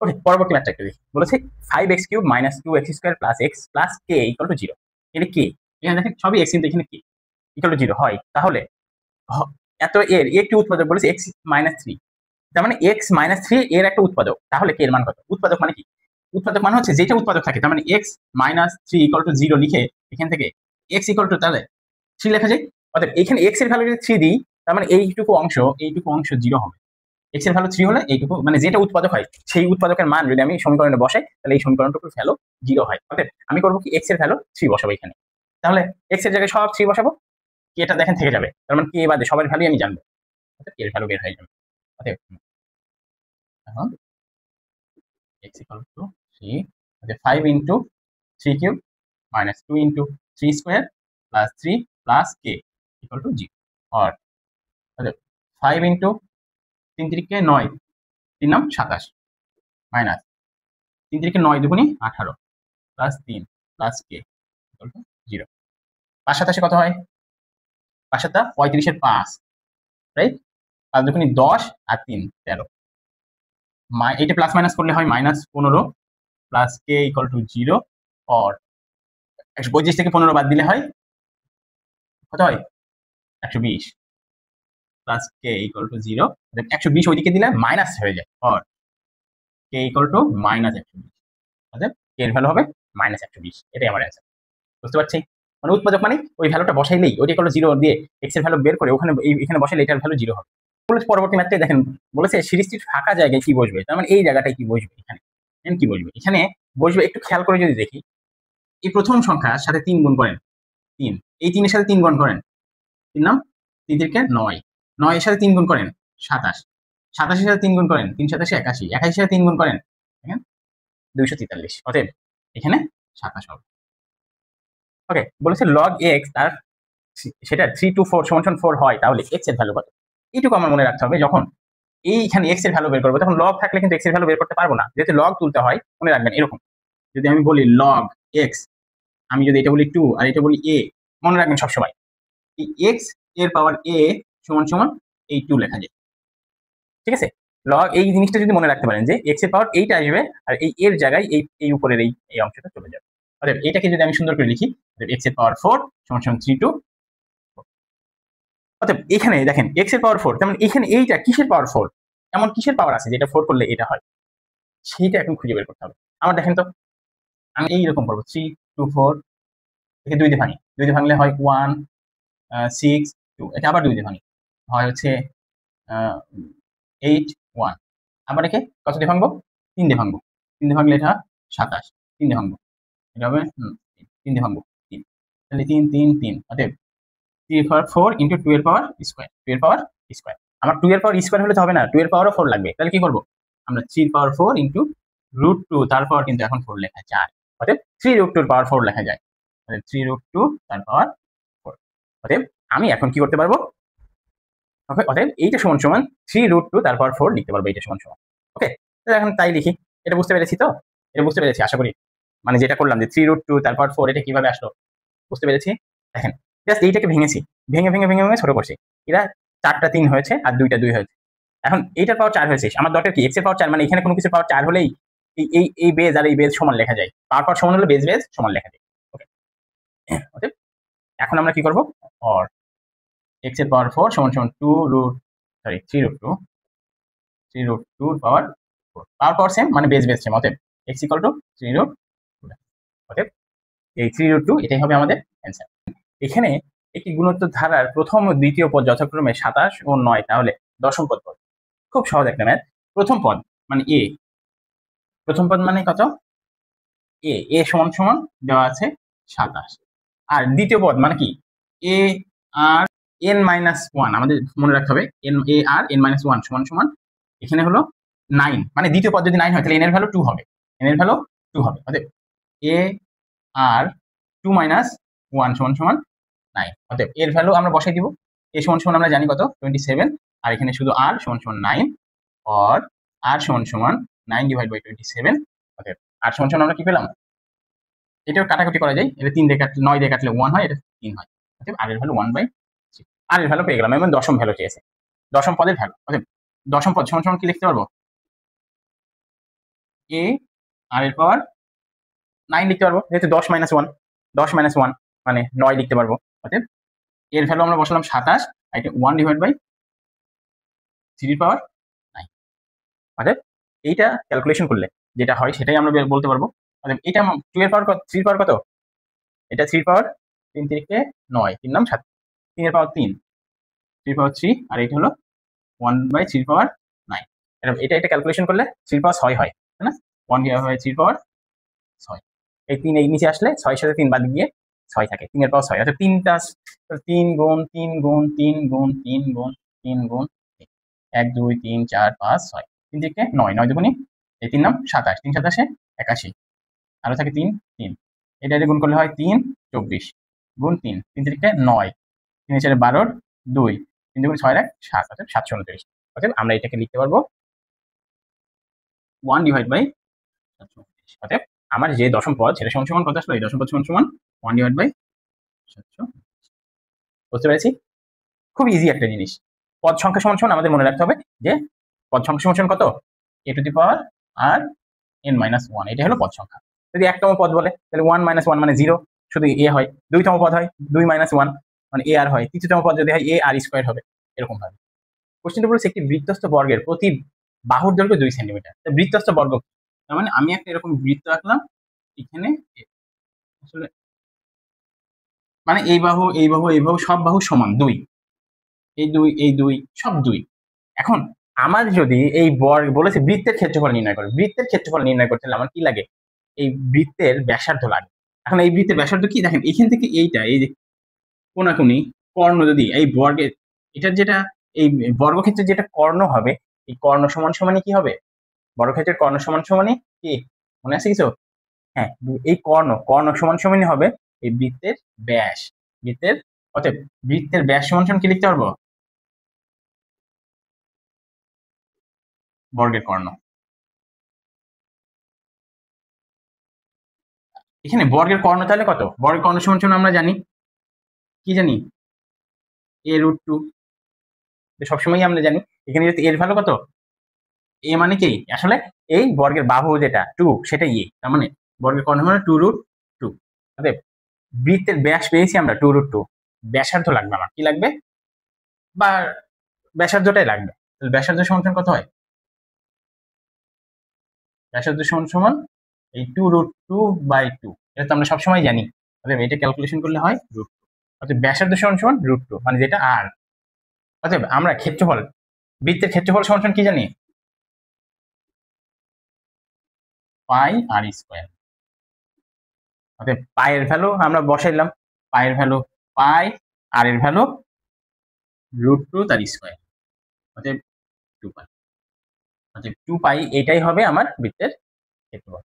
ওকে, পরবর্তী ম্যাথটা একটু দেখি। বলেছে 5x³ - 2x² + x + k = 0। এটা কে? এখানে দেখেন সবই x, কিন্তু এখানে k = 0 হয়, তাহলে এত এর একটি উৎপাদক বলেছে x - 3, তার মানে x - 3 এর একটা উৎপাদক, তাহলে k এর মান কত? উৎপাদক মানে কি? উৎপাদক মানে হচ্ছে যেটা উৎপাদক থাকে, তার মানে x - 3 = 0 লিখে এখান থেকে x তাহলে 3 লেখা যায়। অতএব এখানে x এর ভ্যালু যদি 3 দিই, তার মানে এইটুকু অংশ 0 হবে। x এর ভ্যালু 3 হলে এইটুকু, মানে যেটা উৎপাদক হয় সেই উৎপাদকের মান যদি আমি সমীকরণে বসাই, তাহলে এই সমীকরণটুকুর ভ্যালু 0 হয়। অতএব আমি করব কি, x এর ভ্যালু 3 বসাবো এখানে। তাহলে x এর জায়গায় সব 3 বসাবো, k টা দেখেন থেকে যাবে। তার মানে k বাদে সবার ভ্যালু আমি জানবো। অতএব k এর ভ্যালু বের হয়ে যাবে। অতএব এখন x = 3, অতএব 5 × 3³ - 2 × 3² + 3 + k = 0। और অতএব 5 × 3 × 9, 3 9 27, মাইনাস 3 × 9 = 18, প্লাস 3 প্লাস k = 0। 5 27 কত হয়? 5 7 35 এর 5, রাইট? 5 2 10 আর 3 13। এটা প্লাস মাইনাস করলে হয় -15 প্লাস k = 0। और 125 থেকে 15 বাদ দিলে হয় কত হয়? 120 প্লাস k = 0। 120 ওইদিকে দিলে মাইনাস হয়ে যায়, और k = -120। অতএব k এর ভ্যালু হবে -120। এটাই আমার অ্যান্সার। বুঝতে পারছি? মানে উৎপাদক মানে ওই ভ্যালুটা বসাইলেই, ওইটা = 0 দিয়ে x এর ভ্যালু বের করে ওখানে এখানে বসাইলে এটার ভ্যালু 0 হবে। পরবর্তী ম্যাথটাই দেখেন, বলেছে সিরিজটির ফাঁকা জায়গায় কি বসবে? তার মানে এই জায়গাটায় কি বসবে? এখানে কি বসবে? এখানে বসবে, একটু খেয়াল করে যদি দেখি, এই প্রথম সংখ্যার সাথে 3 গুণ করেন, 3, এই 3 এর সাথে 3 গুণ করেন, 3 নাম 3 থেকে 9, 9 এর সাথে 3 গুণ করেন 27, 27 এর সাথে 3 গুণ করেন 3 × 27 = 81, 81 এর সাথে 3 গুণ করেন দেখেন 243। অতএব এখানে 27 হবে। ওকে, বলেছে log x তার সেটা 3 to 4 = 4 হয়, তাহলে x এর ভ্যালু কত? এইটুকু আমার মনে রাখতে হবে। যখন এইখানে x এর ভ্যালু বের করব, তখন log থাকলে কিন্তু x এর ভ্যালু বের করতে পারবো না, যেহেতু log তুলতে হয়। মনে রাখবেন এরকম, যদি আমি বলি log x, আমি যদি এটা বলি 2 আর এটা বলি a, মনে রাখবেন সবসময় এই x এর পাওয়ার a সমান এই 2 লেখা যায়। ঠিক আছে? log এই জিনিসটা যদি মনে রাখতে পারেন যে x এর পাওয়ার এইটা আসবে, আর এই এর জায়গায় এই উপরের এই অংশটা চলে যাবে। অতএব এটাকে যদি আমি সুন্দর করে লিখি, x এর পাওয়ার 4 = 3 to 4। অতএব এখানে দেখেন x এর পাওয়ার 4, তার মানে এখানে এইটা কিসের পাওয়ার 4? এমন কিসের পাওয়ার আছে যেটা 4 করলে এটা হয়? সেইটা এখন খুঁজে বের করতে হবে। আমার দেখেন তো, আমি এইরকম করব, 3 to 4 একে 2 দিয়ে ভাঙি, 2 দিয়ে ভাঙলে হয় 1 6 2, এটা আবার 2 দিয়ে ভাঙি, হয় হচ্ছে 8 1। আবার একে কত দিয়ে ভাঙবো? 3 দিয়ে ভাঙবো, 3 দিয়ে ভাঙলে এটা 27, 3 দিয়ে ভাঙবো, এটা হবে 3 দিয়ে ভাঙবো 3, তাহলে 3 3 3। অতএব 3 এর পাওয়ার 4 × 2 এর পাওয়ার স্কয়ার, 2 এর পাওয়ার স্কয়ার। আমার 2 এর পাওয়ার স্কয়ার হলে তো হবে না, 2 এর পাওয়ারও 4 লাগবে। তাহলে কি করব? আমরা 3 এর পাওয়ার 4 × √2, তার পাওয়ার কিন্তু এখন 4 লেখা যায়। অতএব 3 √2 এর পাওয়ার 4 লেখা যায়। অতএব 3 √2 তার পাওয়ার 4। অতএব আমি এখন কি করতে পারবো? ওকে, অতএব এইটা সমান 3 √2 তার পাওয়ার 4 লিখতে পারবো, এইটা সমান। ওকে, তাহলে এখন তাই লিখি। এটা বুঝতে পেরেছি তো? এটা বুঝতে পেরেছি আশা করি। মানে যেটা করলাম যে 3 √2 তার পাওয়ার 4, এটা কিভাবে আসলো বুঝতে পেরেছি। দেখেন, জাস্ট এইটাকে ভেঙেছি, ভেঙে ছোট করছি। এরা 4টা 3 হয়েছে আর 2টা 2 হয়েছে। এখন এইটার পাওয়ার 4 হয়েছে, আমার দরকার কি? x এর পাওয়ার 4, মানে এখানে কোনো কিছু পাওয়ার 4 হলেই এই বেজ আর এই বেজ সমান লেখা যায়। পাওয়ার সমান হলে বেজ সমান লেখা যায়। ওকে, অতএব এখন আমরা কি করব? or x এর পাওয়ার 4 = 3 √2 পাওয়ার 4, পাওয়ার সেম, মানে বেজ সেম। অতএব x = 3 √2। অতএব এই 3 √2 এটাই হবে আমাদের অ্যান্সার। এখানে একটি গুণোত্তর ধারার প্রথম ও দ্বিতীয় পদ যথাক্রমে 27 ও 9, তাহলে দশম পদ কত? খুব সহজ একটা ম্যাথ। প্রথম পদ মানে a, প্রথম পদ মানে কত? a সমান দেওয়া আছে 27, আর দ্বিতীয় পদ মানে কি? a আর n-1, আমাদের মনে রাখতে হবে a আর n-1 সমান এখানে হলো 9, মানে দ্বিতীয় পদ যদি 9 হয়, তাহলে n এর ভ্যালু 2 হবে, n এর ভ্যালু 2 হবে। অতএব a আর 2 - 1 সমান 9। অতএব এর ভ্যালু আমরা বসাই দিব। a সমান আমরা জানি কত? 27, আর এখানে শুধু r সমান 9, or r সমান 9/27। অতএব r সমান আমরা কি পেলাম? এটাও কাটাকুটি করা যায়, এটা 3 দিয়ে কাটলে 9 দিয়ে কাটলে 1 হয়, এটা 3 হয়। অতএব r এর ভ্যালু 1/3। r এর ভ্যালু পেয়ে গেলাম, এবং দশম ভ্যালু চেয়েছে, দশম পদের ভ্যালু। অতএব দশম পদ সমান কি লিখতে পারবো? এ আর এর পাওয়ার 9 লিখতে পারবো, যেহেতু 10 - 1, 10 - 1 মানে 9 লিখতে পারবো। অতএব এর ভ্যালু আমরা বসালাম 27, আর এটা 1 ডিভাইড বাই 3 এর পাওয়ার 9। অতএব এইটা ক্যালকুলেশন করলে যেটা হয় সেটাই আমরা বলতে পারবো। অতএব এটা 2 এর পাওয়ার কত, 3 এর পাওয়ার কত, এটা 3 এর পাওয়ার 3 থেকে 9, 3 নাম 7, 3 এর পাওয়ার 3, 3 এর পাওয়ার 3, আর এটা হলো 1/3 এর পাওয়ার 9। এটা ক্যালকুলেশন করলে 3 এর পাওয়ার 6 হয়, তাই না? 1 ডিভাইড বাই 3 এর পাওয়ার 6। এই 3 এই নিচে আসলে 6 এর সাথে 3 বাদ গিয়ে 6 থাকে, 3 এর পাওয়ার 6। অর্থাৎ 3টা 3 গুণ 3 গুণ 3 গুণ 3 গুণ 3 গুণ 1 2 3 4 5 6, 3 থেকে 9, 9 দুগুণে এই 3 নাম 27, 3 27 81, আরো থাকে 3 3, এটা দিয়ে গুণ করলে হয় 3 24 গুণ 3, 3 থেকে 9, 3 4 12 2, 3 দুগুণে 6 এক 7, অর্থাৎ 729। অর্থাৎ আমরা এটাকে লিখতে পারবো 1 ডিভাইড বাই 729। অর্থাৎ আমার যে দশম পদ সেটা সমান সমান কত আসলো, এই দশম পদ সমান সমান 1 ডিভাইড বাই 729। বুঝতে পেরেছি? খুব ইজি একটা জিনিস। পদ সংখ্যা সমান সমান আমাদের মনে রাখতে হবে যে পদ সংখ্যা সমান সমান কত, a টু দি পাওয়ার আর n - 1, এটা হলো পদ সংখ্যা। যদি একতম পদ বলে তাহলে 1 - 1 মানে 0, শুধু a হয়। দুইতম পদ হয় 2 - 1 মানে a আর হয়। তৃতীয়তম পদ যদি হয় a আর স্কয়ার হবে, এরকম ভাবে। কোশ্চেনটা বলেছে একটি বৃত্তস্থ বর্গের প্রতি বাহুর দৈর্ঘ্য 2 সেন্টিমিটার। বৃত্তস্থ বর্গ তার মানে আমি একটা এরকম বৃত্ত আঁকলাম, এখানে আসলে মানে এই বাহু এই বাহু এই বাহু সব বাহু সমান 2, এই 2 এই 2 সব 2। এখন আমার যদি এই বর্গ বলেছে বৃত্তের ক্ষেত্রফল নির্ণয় করে, বৃত্তের ক্ষেত্রফল নির্ণয় করতে হলে আমার কি লাগে, এই বৃত্তের ব্যাসার্ধ লাগে। এখন এই বৃত্তের ব্যাসার্ধ কি দেখেন, এখান থেকে এইটা এই যে কোনাকুনি কর্ণ, যদি এই বর্গের এটার যেটা এই বর্গক্ষেত্রের যেটা কর্ণ হবে, এই কর্ণ সমান সমানই কি হবে, বর্গক্ষেত্রের কর্ণ সমান সমানই কি, মনে আছে কিছু? হ্যাঁ, এই কর্ণ কর্ণ সমান সমানই হবে এই বৃত্তের ব্যাস, বৃত্তের। অতএব বৃত্তের ব্যাস সমান সমান কি লিখতে পারবো, বর্গের কর্ণ। এখানে বর্গের কর্ণ তাহলে কত, বর্গের কর্ণ সমান সমান আমরা জানি, কি জানি, a√2, সবসময় আমরা জানি। এখানে যদি এর ভ্যালু কত, এ মানে কি আসলে এই বর্গের বাহু যেটা 2 সেটা এ, তার মানে বর্গের কর্ণ মানে 2√2। অতএব বৃত্তের ব্যাস পেয়েছি আমরা 2√2, ব্যাসার্ধ লাগবে আমার, কি লাগবে, বা ব্যাসার্ধটাই লাগবে। তাহলে ব্যাসার্ধ সমান সমান কত হয়, ব্যাসার্ধ সমান সমান এই 2√2/2, এটা তো আমরা সবসময় জানি। অতএব এটা ক্যালকুলেশন করলে হয় √2। অতএব ব্যাসার্ধ সমান সমান √2 মানে যেটা আর। অতএব আমরা ক্ষেত্রফল, বৃত্তের ক্ষেত্রফল সমান সমান কি জানি, পাই আর স্কয়ার। অতএব পায়ের ভ্যালু আমরা বসাইলাম, পায়ের ভ্যালু পাই, আর এর ভ্যালু √2 তার স্কয়ার, অতএব 2 পাই। অতএব 2 পাই এটাই হবে আমার বৃত্তের ক্ষেত্রফল।